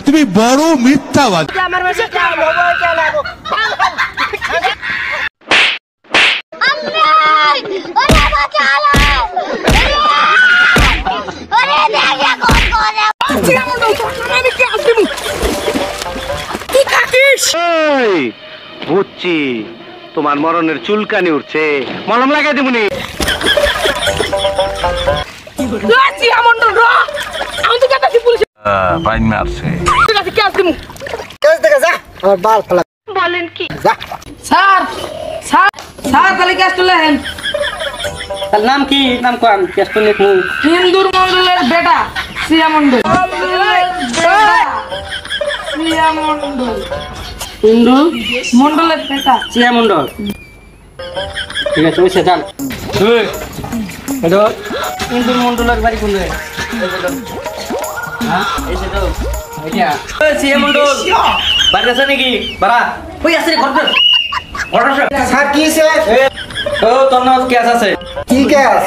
তুমি বড় মিথ্যাবাদী। বুঝছি তোমার মরণের চুলকানি উঠছে, মলম লাগাই দেবনি। বলেন কি স্যার স্যার স্যার তাহলে ক্যাশ তুলেন। তার নাম কি? নাম কোন কেষ্ট লিখমু। হিন্দুর মন্ডলের বেটা শ্রিয়া মন্ডল। শ্রিয়া মন্ডল হিন্দু মন্ডলের বেটা শ্রিয়া মন্ডল। ঠিক আছে ওই যান। হিন্দুর মন্ডলের বাড়ি কোন জায়গায়? হ্যাঁ এই তো এটা শ্রিয়া মন্ডল বাড়ি আছে নাকি? বাড়া কই আছে রে? ঘর স্যার কি স্যার? ও তোর নাম কেস আছে? কি কেস?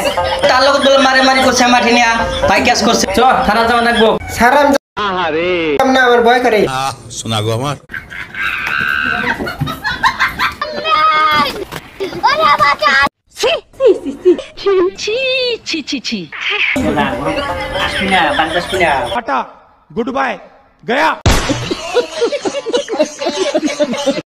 তার লোক বলে মারি করছে মাটি নিয়া ভাই কেস করছে। চ থানা যাওয়া লাগবো। স্যার আমি আহারে না আমার ভয় করে। শোনা গো আমার আসবি না বাড়ি আসবি না। Tata good bye Gaya.